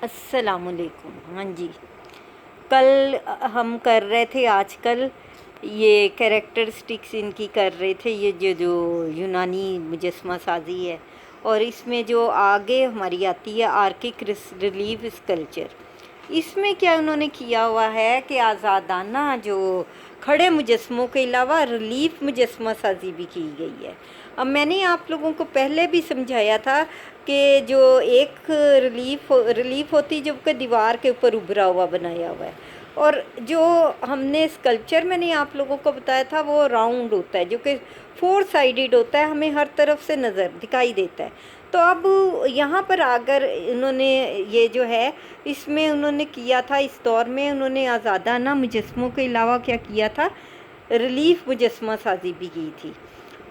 السلام علیکم۔ ہاں جی، کل ہم کر رہے تھے، آج کل یہ کریکٹرسٹکس ان کی کر رہے تھے، یہ جو یونانی مجسمہ سازی ہے، اور اس میں جو آگے ہماری آتی ہے آرکک ریلیف اسکلپچر، اس میں کیا انہوں نے کیا ہوا ہے کہ آزادانہ جو کھڑے مجسموں کے علاوہ ریلیف مجسمہ سازی بھی کی گئی ہے۔ اب میں نے آپ لوگوں کو پہلے بھی سمجھایا تھا کہ جو ایک ریلیف ہوتی جو کہ دیوار کے اوپر ابھرا ہوا بنایا ہوا ہے، اور جو ہم نے اسکلپچر میں نے آپ لوگوں کو بتایا تھا وہ راؤنڈ ہوتا ہے، جو کہ 4 سائیڈڈ ہوتا ہے، ہمیں ہر طرف سے نظر دکھائی دیتا ہے۔ تو اب یہاں پر اگر انہوں نے یہ جو ہے اس میں انہوں نے کیا تھا، اس دور میں انہوں نے آزادانہ مجسموں کے علاوہ کیا کیا تھا، ریلیف مجسمہ سازی بھی کی تھی،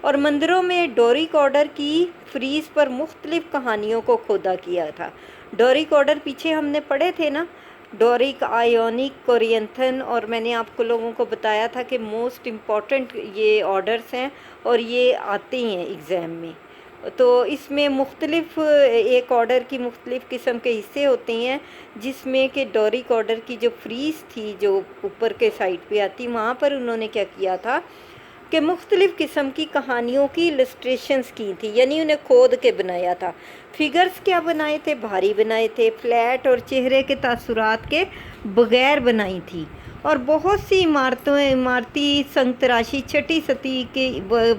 اور مندروں میں ڈورک آرڈر کی فریز پر مختلف کہانیوں کو کھودا کیا تھا۔ ڈورک آرڈر پیچھے ہم نے پڑھے تھے نا، ڈورک، آئیونک، کورینتھن، اور میں نے آپ کو لوگوں کو بتایا تھا کہ موسٹ امپورٹنٹ یہ آرڈرز ہیں اور یہ آتے ہیں ایگزام میں۔ تو اس میں مختلف ایک آرڈر کی مختلف قسم کے حصے ہوتے ہیں، جس میں کہ ڈورک آرڈر کی جو فریز تھی جو اوپر کے سائڈ پہ آتی، وہاں پر انہوں نے کیا کیا تھا کہ مختلف قسم کی کہانیوں کی السٹریشنز کی تھی، یعنی انہیں کھود کے بنایا تھا۔ فگرز کیا بنائے تھے؟ بھاری بنائے تھے، فلیٹ اور چہرے کے تاثرات کے بغیر بنائی تھی، اور بہت سی عمارتی سنگ تراشی چھٹی صدی کے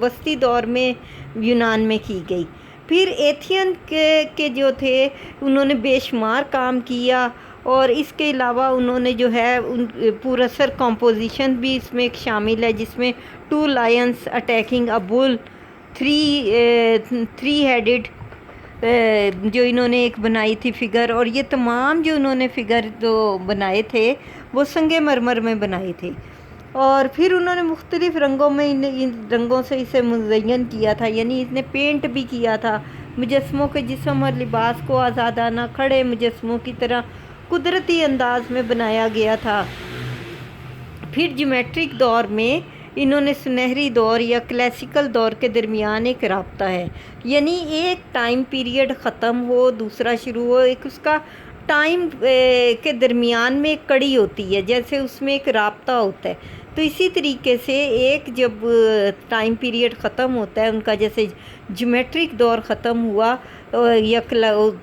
وسطی دور میں یونان میں کی گئی۔ پھر ایتھین کے جو تھے انہوں نے بے شمار کام کیا، اور اس کے علاوہ انہوں نے جو ہے پورا سر کمپوزیشن بھی اس میں ایک شامل ہے، جس میں 2 لائنس اٹیکنگ اے بل، 3 ہیڈڈ جو انہوں نے ایک بنائی تھی فگر، اور یہ تمام جو انہوں نے فگر جو بنائے تھے وہ سنگ مرمر میں بنائے تھے، اور پھر انہوں نے مختلف رنگوں میں ان رنگوں سے اسے مزین کیا تھا، یعنی اس نے پینٹ بھی کیا تھا مجسموں کے جسم اور لباس کو آزادانہ کھڑے مجسموں کی طرح قدرتی انداز میں بنایا گیا تھا۔ پھر جیومیٹرک دور میں انہوں نے سنہری دور یا کلاسیکل دور کے درمیان ایک رابطہ ہے، یعنی ایک ٹائم پیریڈ ختم ہو دوسرا شروع ہو، ایک اس کا ٹائم کے درمیان میں ایک کڑی ہوتی ہے، جیسے اس میں ایک رابطہ ہوتا ہے، تو اسی طریقے سے ایک جب ٹائم پیریڈ ختم ہوتا ہے ان کا، جیسے جیومیٹرک دور ختم ہوا یا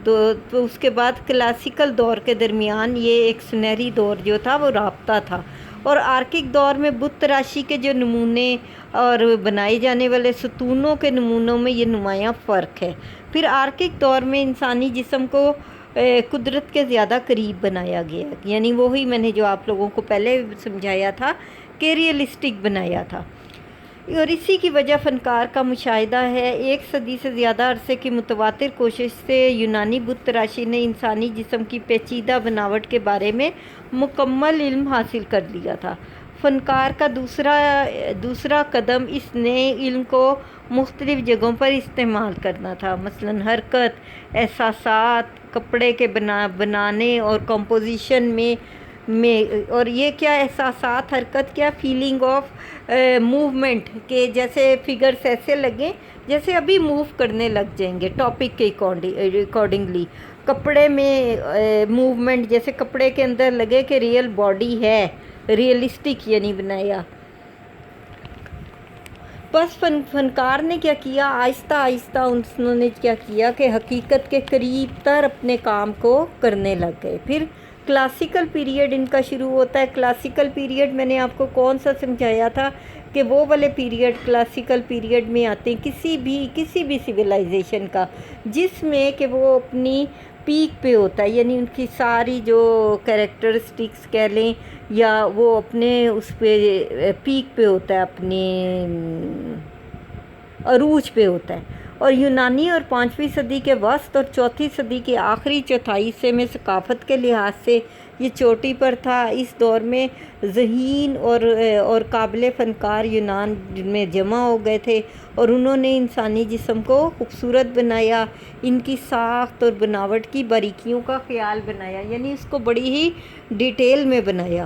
تو اس کے بعد کلاسیکل دور کے درمیان یہ ایک سنہری دور جو تھا وہ رابطہ تھا، اور آرکک دور میں بت تراشی کے جو نمونے اور بنائے جانے والے ستونوں کے نمونوں میں یہ نمایاں فرق ہے۔ پھر آرکک دور میں انسانی جسم کو قدرت کے زیادہ قریب بنایا گیا، یعنی وہی میں نے جو آپ لوگوں کو پہلے سمجھایا تھا کہ ریئلسٹک بنایا تھا، اور اسی کی وجہ فنکار کا مشاہدہ ہے۔ 1 صدی سے زیادہ عرصے کی متواتر کوشش سے یونانی بت تراشی نے انسانی جسم کی پیچیدہ بناوٹ کے بارے میں مکمل علم حاصل کر لیا تھا۔ فنکار کا دوسرا قدم اس نئے علم کو مختلف جگہوں پر استعمال کرنا تھا، مثلا حرکت، احساسات، کپڑے کے بنانے اور کمپوزیشن میں، اور یہ کیا احساسات، حرکت کیا، فیلنگ آف موومنٹ، کہ جیسے فگرز ایسے لگیں جیسے ابھی موو کرنے لگ جائیں گے ٹاپک کے اکارڈنگلی، کپڑے میں موومنٹ، جیسے کپڑے کے اندر لگے کہ ریئل باڈی ہے، ریئلسٹک یعنی بنایا۔ بس فنکار نے کیا کیا، آہستہ آہستہ انہوں نے کیا کیا کہ حقیقت کے قریب تر اپنے کام کو کرنے لگ گئے۔ پھر کلاسیکل پیریڈ ان کا شروع ہوتا ہے۔ کلاسیکل پیریڈ میں نے آپ کو کون سا سمجھایا تھا کہ وہ والے پیریڈ کلاسیکل پیریڈ میں آتے ہیں کسی بھی سویلائزیشن کا، جس میں کہ وہ اپنی پیک پہ ہوتا ہے، یعنی ان کی ساری جو کریکٹرسٹکس کہہ لیں یا وہ اپنے اس پہ پیک پہ ہوتا ہے، اپنے عروج پہ ہوتا ہے۔ اور یونانی اور 5ویں صدی کے وسط اور 4تھی صدی کے آخری چوتھائی حصے میں ثقافت کے لحاظ سے یہ چوٹی پر تھا۔ اس دور میں ذہین اور قابل فنکار یونان میں جمع ہو گئے تھے، اور انہوں نے انسانی جسم کو خوبصورت بنایا، ان کی ساخت اور بناوٹ کی باریکیوں کا خیال بنایا، یعنی اس کو بڑی ہی ڈیٹیل میں بنایا۔